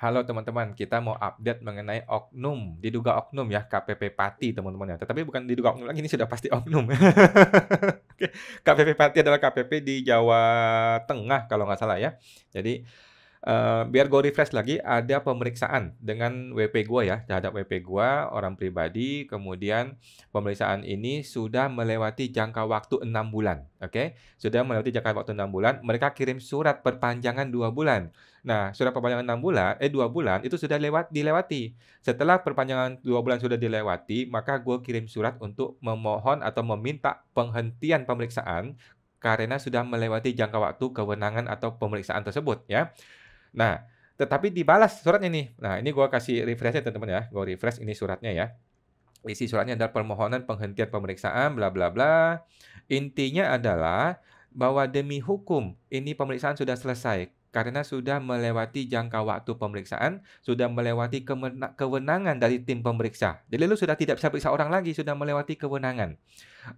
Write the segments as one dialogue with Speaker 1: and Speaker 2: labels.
Speaker 1: Halo teman-teman, kita mau update mengenai oknum, diduga oknum ya, KPP Pati teman-teman ya. Tetapi bukan diduga oknum lagi, ini sudah pasti oknum. Oke, KPP Pati adalah KPP di Jawa Tengah kalau nggak salah ya. Jadi biar gue refresh lagi, ada pemeriksaan dengan WP gue ya, terhadap WP gue, orang pribadi, kemudian pemeriksaan ini sudah melewati jangka waktu 6 bulan, oke? Sudah melewati jangka waktu 6 bulan, mereka kirim surat perpanjangan 2 bulan. Nah, surat perpanjangan 2 bulan itu sudah dilewati. Setelah perpanjangan 2 bulan sudah dilewati, maka gue kirim surat untuk memohon atau meminta penghentian pemeriksaan karena sudah melewati jangka waktu kewenangan atau pemeriksaan tersebut ya. Nah, tetapi dibalas suratnya nih. Nah, ini gua kasih refresh ya teman-teman ya. Gua refresh ini suratnya ya. Isi suratnya adalah permohonan penghentian pemeriksaan bla bla bla. Intinya adalah bahwa demi hukum ini pemeriksaan sudah selesai karena sudah melewati jangka waktu pemeriksaan, sudah melewati kewenangan dari tim pemeriksa. Jadi lu sudah tidak bisa periksa orang lagi, sudah melewati kewenangan.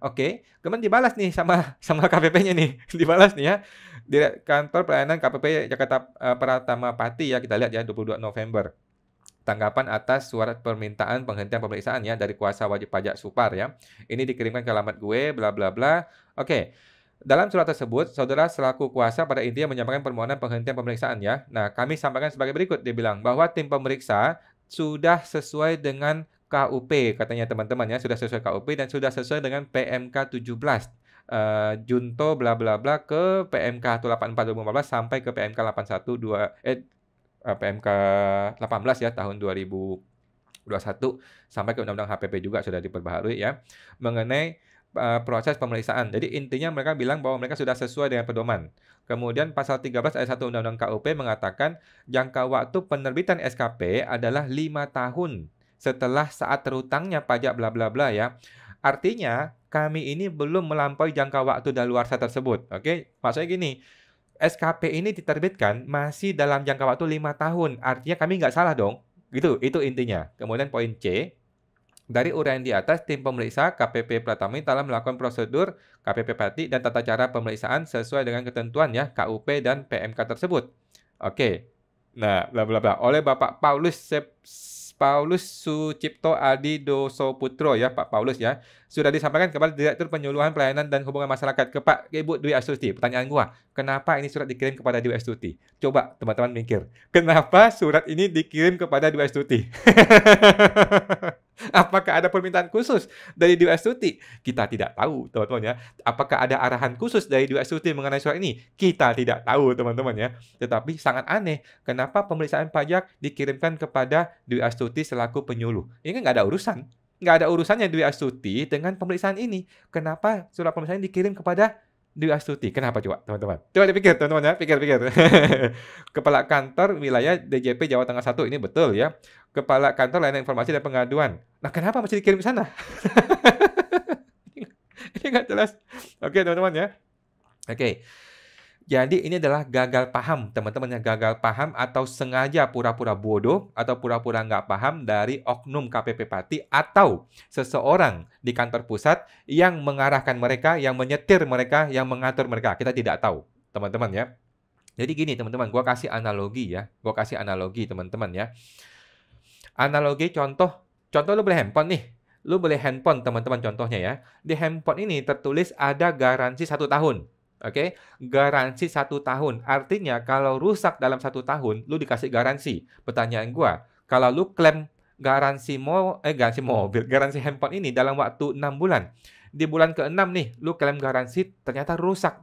Speaker 1: Oke, kemudian dibalas nih sama sama KPP-nya nih, dibalas nih ya. Di kantor pelayanan KPP Jakarta Pratama Pati ya, kita lihat ya 22 November. Tanggapan atas surat permintaan penghentian pemeriksaan ya dari kuasa wajib pajak Supar ya. Ini dikirimkan ke alamat gue bla bla bla. Oke. Dalam surat tersebut, saudara selaku kuasa pada intinya menyampaikan permohonan penghentian pemeriksaan ya. Nah, kami sampaikan sebagai berikut, dia bilang bahwa tim pemeriksa sudah sesuai dengan KUP katanya teman-teman ya, sudah sesuai KUP dan sudah sesuai dengan PMK 17. Junto bla bla bla ke PMK 184 2015 sampai ke PMK 812 PMK 18 ya tahun 2021 sampai ke Undang-Undang HPP juga sudah diperbaharui ya mengenai proses pemeriksaan. Jadi intinya mereka bilang bahwa mereka sudah sesuai dengan pedoman. Kemudian pasal 13 ayat 1 Undang-Undang KUP mengatakan jangka waktu penerbitan SKP adalah 5 tahun setelah saat terutangnya pajak bla bla bla ya. Artinya kami ini belum melampaui jangka waktu daluarsa tersebut. Oke, maksudnya gini, SKP ini diterbitkan masih dalam jangka waktu 5 tahun. Artinya kami nggak salah dong. Gitu, itu intinya. Kemudian poin C, dari uraian di atas, tim pemeriksa KPP Pratama telah melakukan prosedur KPP Pati dan tata cara pemeriksaan sesuai dengan ketentuan ya KUP dan PMK tersebut. Oke. Nah, bla bla bla. Oleh Bapak Paulus Sucipto Adi Dosoputro ya, Pak Paulus ya. Sudah disampaikan kepada Direktur Penyuluhan Pelayanan dan Hubungan Masyarakat ke Pak Ibu Dwi Astuti. Pertanyaan gua, kenapa ini surat dikirim kepada Dwi Astuti? Coba teman-teman mikir. Kenapa surat ini dikirim kepada Dwi Astuti? Apakah ada permintaan khusus dari Dwi Astuti? Kita tidak tahu, teman-teman ya. Apakah ada arahan khusus dari Dwi Astuti mengenai surat ini? Kita tidak tahu, teman-teman ya. Tetapi sangat aneh, kenapa pemeriksaan pajak dikirimkan kepada Dwi Astuti selaku penyuluh? Ini kan nggak ada urusan. Nggak ada urusannya Dwi Astuti dengan pemeriksaan ini. Kenapa surat pemeriksaan dikirim kepada Dwi Astuti? Kenapa coba, teman-teman? Coba dipikir, teman-teman ya. Pikir-pikir. Kepala Kantor Wilayah DJP Jawa Tengah 1, ini betul ya. Kepala Kantor Layanan Informasi dan Pengaduan. Nah, kenapa masih dikirim ke sana? Ini nggak jelas. Oke, teman-teman ya. Oke. Jadi ini adalah gagal paham, teman-teman yang gagal paham atau sengaja pura-pura bodoh atau pura-pura nggak paham dari oknum KPP Pati atau seseorang di kantor pusat yang mengarahkan mereka, yang menyetir mereka, yang mengatur mereka. Kita tidak tahu, teman-teman ya. Jadi gini, teman-teman, gua kasih analogi ya. Gua kasih analogi, teman-teman ya. Analogi contoh lu beli handphone nih. Lu beli handphone, teman-teman, contohnya ya. Di handphone ini tertulis ada garansi 1 tahun. Oke, garansi 1 tahun. Artinya kalau rusak dalam 1 tahun, lu dikasih garansi. Pertanyaan gua, kalau lu klaim garansi mobil, garansi handphone ini dalam waktu 6 bulan. Di bulan ke-6 nih, lu klaim garansi ternyata rusak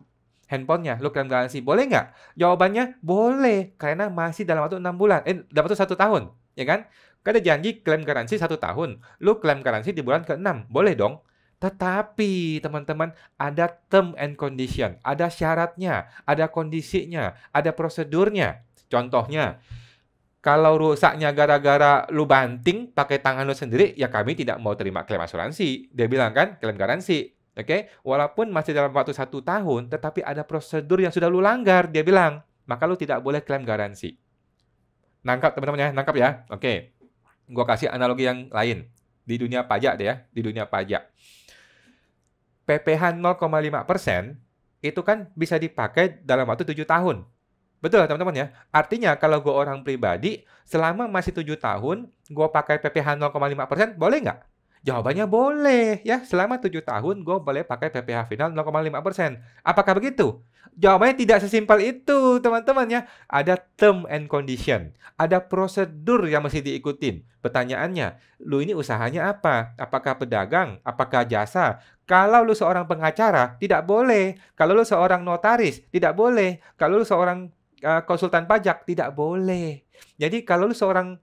Speaker 1: handphonenya, lu klaim garansi. Boleh nggak? Jawabannya boleh, karena masih dalam waktu 6 bulan. Dalam waktu 1 tahun, ya kan? Kan ada janji klaim garansi 1 tahun. Lu klaim garansi di bulan ke-6. Boleh dong. Tetapi, teman-teman, ada term and condition, ada syaratnya, ada kondisinya, ada prosedurnya. Contohnya, kalau rusaknya gara-gara lu banting pakai tangan lu sendiri, ya kami tidak mau terima klaim asuransi. Dia bilang kan, klaim garansi. Oke, walaupun masih dalam waktu 1 tahun, tetapi ada prosedur yang sudah lu langgar, dia bilang. Maka lu tidak boleh klaim garansi. Nangkap teman-teman ya, nangkap ya. Oke, gua kasih analogi yang lain. Di dunia pajak deh ya, di dunia pajak. PPh 0,5% itu kan bisa dipakai dalam waktu 7 tahun. Betul teman-teman ya. Artinya kalau gue orang pribadi, selama masih 7 tahun, gue pakai PPh 0,5%, boleh nggak? Jawabannya boleh ya. Selama 7 tahun, gue boleh pakai PPh final 0,5%. Apakah begitu? Jawabannya tidak sesimpel itu, teman-teman ya. Ada term and condition. Ada prosedur yang mesti diikutin. Pertanyaannya, lu ini usahanya apa? Apakah pedagang? Apakah jasa? Kalau lu seorang pengacara, tidak boleh. Kalau lu seorang notaris, tidak boleh. Kalau lu seorang konsultan pajak, tidak boleh. Jadi kalau lu seorang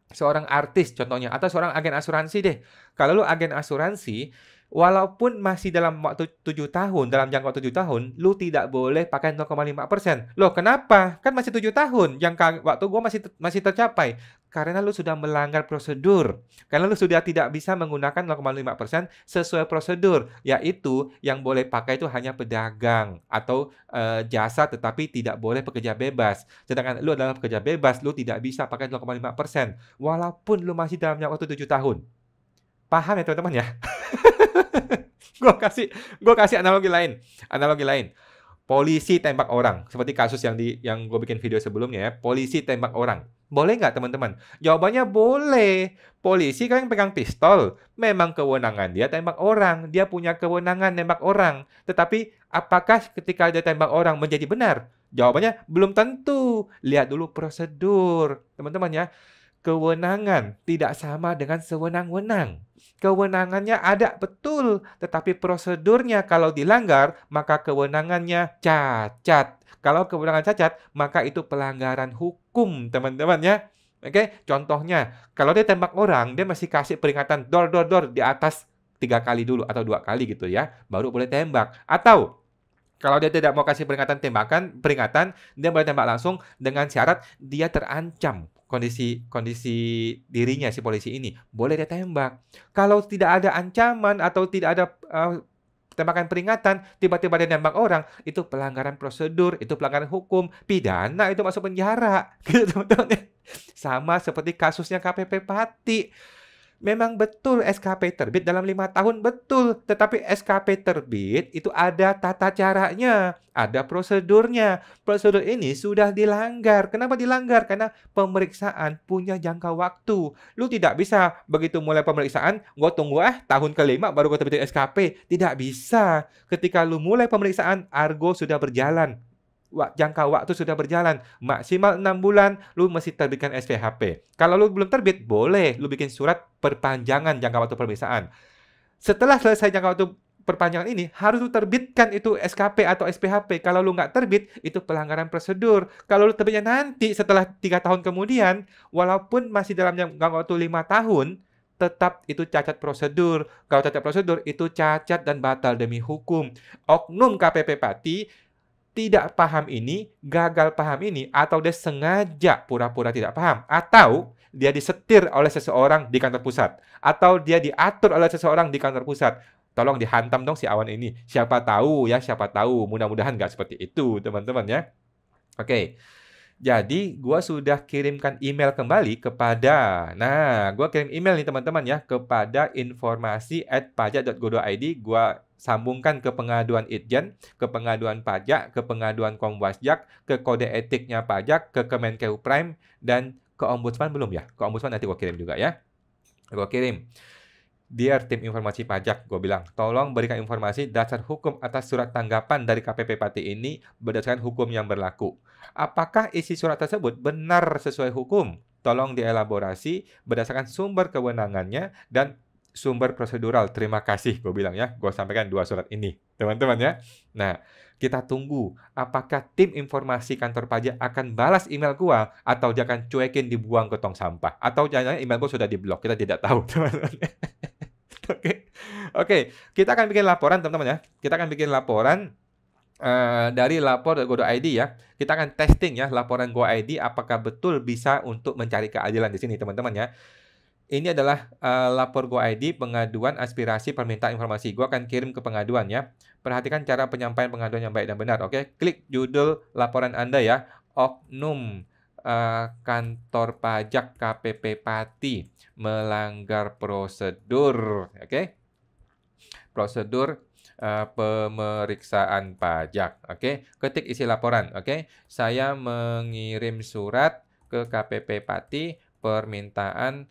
Speaker 1: seorang artis contohnya atau seorang agen asuransi deh. Kalau lu agen asuransi, walaupun masih dalam waktu 7 tahun, dalam jangka waktu 7 tahun, lu tidak boleh pakai 0,5%. Loh, kenapa? Kan masih 7 tahun, jangka waktu gua masih tercapai. Karena lu sudah melanggar prosedur. Karena lu sudah tidak bisa menggunakan 0,5% sesuai prosedur, yaitu yang boleh pakai itu hanya pedagang atau jasa tetapi tidak boleh pekerja bebas. Sedangkan lu adalah pekerja bebas, lu tidak bisa pakai 0,5%. Walaupun lu masih dalam jangka waktu 7 tahun. Paham ya teman-teman ya? Gua kasih gua kasih analogi lain. Analogi lain. Polisi tembak orang, seperti kasus yang gue bikin video sebelumnya ya. Polisi tembak orang. Boleh nggak teman-teman? Jawabannya boleh. Polisi kan yang pegang pistol. Memang kewenangan dia tembak orang. Dia punya kewenangan nembak orang. Tetapi apakah ketika dia tembak orang menjadi benar? Jawabannya belum tentu. Lihat dulu prosedur. Teman-teman ya. Kewenangan tidak sama dengan sewenang-wenang. Kewenangannya ada betul, tetapi prosedurnya kalau dilanggar, maka kewenangannya cacat. Kalau kewenangan cacat, maka itu pelanggaran hukum, teman-teman ya. Oke, contohnya, kalau dia tembak orang, dia masih kasih peringatan dor dor dor di atas 3 kali dulu atau 2 kali gitu ya, baru boleh tembak. Atau kalau dia tidak mau kasih peringatan, dia boleh tembak langsung dengan syarat dia terancam kondisi dirinya si polisi ini. Boleh dia tembak. Kalau tidak ada ancaman atau tidak ada tembakan peringatan, tiba-tiba dia nembak orang, itu pelanggaran prosedur, itu pelanggaran hukum, pidana, itu masuk penjara. Gitu teman-teman. Sama seperti kasusnya KPP Pati. Memang betul SKP terbit dalam 5 tahun, betul. Tetapi SKP terbit itu ada tata caranya, ada prosedurnya. Prosedur ini sudah dilanggar. Kenapa dilanggar? Karena pemeriksaan punya jangka waktu. Lu tidak bisa begitu mulai pemeriksaan, gua tunggu tahun ke-5 baru gua terbitin SKP. Tidak bisa. Ketika lu mulai pemeriksaan, argo sudah berjalan. Jangka waktu sudah berjalan maksimal 6 bulan, lu mesti terbitkan SPHP. Kalau lu belum terbit, boleh lu bikin surat perpanjangan jangka waktu pemeriksaan. Setelah selesai jangka waktu perpanjangan ini, harus lu terbitkan itu SKP atau SPHP. Kalau lu nggak terbit, itu pelanggaran prosedur. Kalau lu terbitnya nanti setelah 3 tahun kemudian, walaupun masih dalam jangka waktu 5 tahun, tetap itu cacat prosedur. Kalau cacat prosedur, itu cacat dan batal demi hukum. Oknum KPP Pati tidak paham ini, gagal paham ini, atau dia sengaja pura-pura tidak paham, atau dia disetir oleh seseorang di kantor pusat, atau dia diatur oleh seseorang di kantor pusat. Tolong dihantam dong si awan ini. Siapa tahu ya, siapa tahu. Mudah-mudahan nggak seperti itu, teman-teman ya. Oke. Jadi, gua sudah kirimkan email kembali kepada, nah, gua kirim email nih teman-teman ya, kepada informasi@pajak.go.id, gua sambungkan ke pengaduan Itjen, ke pengaduan pajak, ke pengaduan Komwasjak, ke kode etiknya pajak, ke Kemenkeu Prime, dan ke Ombudsman belum ya? Ke Ombudsman nanti gua kirim juga ya. Gua kirim. Dear tim informasi pajak, gue bilang, tolong berikan informasi dasar hukum atas surat tanggapan dari KPP Pati ini berdasarkan hukum yang berlaku. Apakah isi surat tersebut benar sesuai hukum? Tolong dielaborasi berdasarkan sumber kewenangannya dan sumber prosedural. Terima kasih, gue bilang ya. Gue sampaikan 2 surat ini, teman-teman ya. Nah, kita tunggu apakah tim informasi kantor pajak akan balas email gue atau dia akan cuekin dibuang ke tong sampah. Atau jangan-jangan email gue sudah diblok, kita tidak tahu, teman-teman. Oke, oke, kita akan bikin laporan teman-teman ya. Kita akan bikin laporan dari lapor.go.id ya. Kita akan testing ya laporan Go.id apakah betul bisa untuk mencari keadilan di sini teman-teman ya. Ini adalah lapor Go.id pengaduan aspirasi permintaan informasi. Gua akan kirim ke pengaduan ya. Perhatikan cara penyampaian pengaduan yang baik dan benar. Oke, klik judul laporan Anda ya. Oknum kantor pajak KPP Pati melanggar prosedur, oke? Prosedur pemeriksaan pajak. Oke, ketik isi laporan. Oke, saya mengirim surat ke KPP Pati permintaan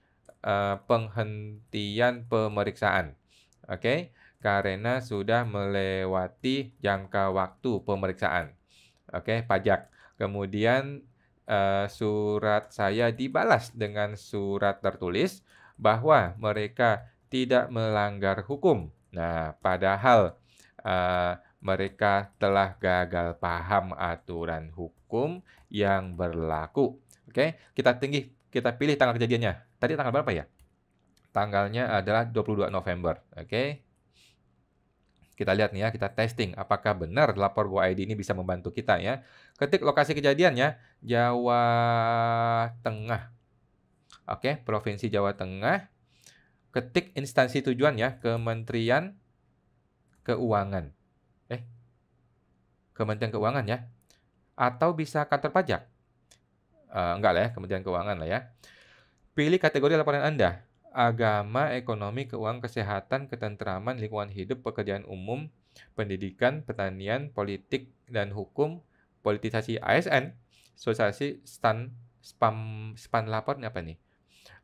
Speaker 1: penghentian pemeriksaan. Oke, karena sudah melewati jangka waktu pemeriksaan. Oke, pajak. Kemudian surat saya dibalas dengan surat tertulis bahwa mereka tidak melanggar hukum. Nah, padahal mereka telah gagal paham aturan hukum yang berlaku. Oke, kita pilih tanggal kejadiannya. Tadi tanggal berapa ya? Tanggalnya adalah 22 November. Oke. Kita lihat nih ya, kita testing apakah benar lapor Go ID ini bisa membantu kita ya. Ketik lokasi kejadiannya, Jawa Tengah. Oke, Provinsi Jawa Tengah. Ketik instansi tujuan ya, Kementerian Keuangan. Kementerian Keuangan ya. Atau bisa kantor pajak. Enggak lah ya, Kementerian Keuangan lah ya. Pilih kategori laporan Anda. Agama, ekonomi, keuangan, kesehatan, ketentraman, lingkungan hidup, pekerjaan umum, pendidikan, pertanian, politik, dan hukum, politisasi ASN, sosialisasi, spam lapor ini apa nih?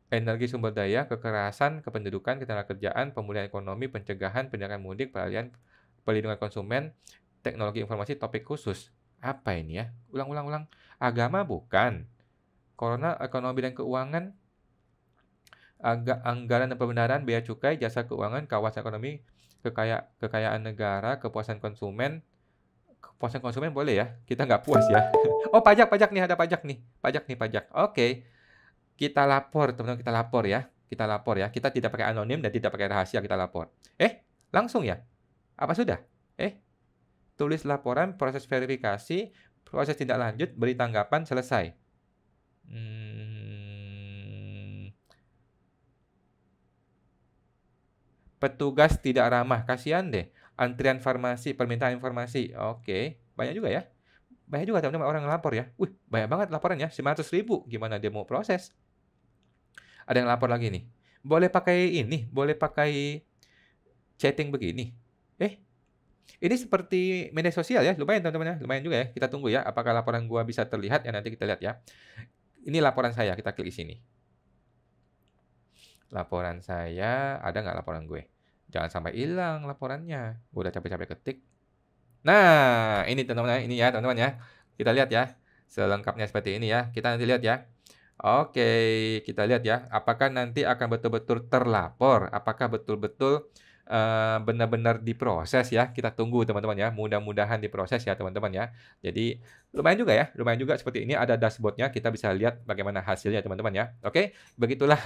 Speaker 1: Energi sumber daya, kekerasan, kependudukan, ketenagakerjaan, pemulihan ekonomi, pencegahan, pendidikan mudik, perlindungan konsumen, teknologi informasi, topik khusus. Apa ini ya? Ulang. Agama bukan. Corona, ekonomi dan keuangan, anggaran dan pembenaran, bea cukai, jasa keuangan, kawasan ekonomi, kekayaan negara, kepuasan konsumen. Kepuasan konsumen boleh ya? Kita nggak puas ya. Oh, pajak nih, ada pajak nih. Pajak. Oke. Kita lapor, teman-teman, kita lapor ya. Kita tidak pakai anonim dan tidak pakai rahasia, kita lapor. Langsung ya? Apa sudah? Tulis laporan, proses verifikasi, proses tindak lanjut, beri tanggapan, selesai. Petugas tidak ramah, kasihan deh. Antrian farmasi, permintaan informasi. Oke, banyak juga ya. Banyak juga teman-teman orang ngelapor ya. Wih, banyak banget laporannya, 900.000. Gimana dia mau proses? Ada yang lapor lagi nih. Boleh pakai chatting begini. Ini seperti media sosial ya, lumayan teman-teman ya, lumayan juga ya. Kita tunggu ya, apakah laporan gua bisa terlihat ya, nanti kita lihat ya. Ini laporan saya, kita klik di sini. Laporan saya, ada nggak laporan gue? Jangan sampai hilang laporannya. Gue udah capek-capek ketik. Nah, ini teman-teman ya, ini ya teman-teman ya. Kita lihat ya, selengkapnya seperti ini ya. Kita nanti lihat ya. Oke, kita lihat ya. Apakah nanti akan betul-betul terlapor? Apakah betul-betul benar-benar diproses ya? Kita tunggu teman-teman ya. Mudah-mudahan diproses ya teman-teman ya. Jadi lumayan juga seperti ini. Ada dashboardnya, kita bisa lihat bagaimana hasilnya teman-teman ya. Oke, begitulah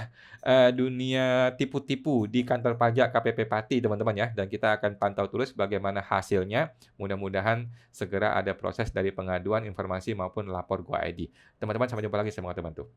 Speaker 1: dunia tipu-tipu di kantor pajak KPP Pati teman-teman ya. Dan kita akan pantau terus bagaimana hasilnya. Mudah-mudahan segera ada proses dari pengaduan informasi maupun lapor Go ID. Teman-teman, sampai jumpa lagi, semoga terbantu.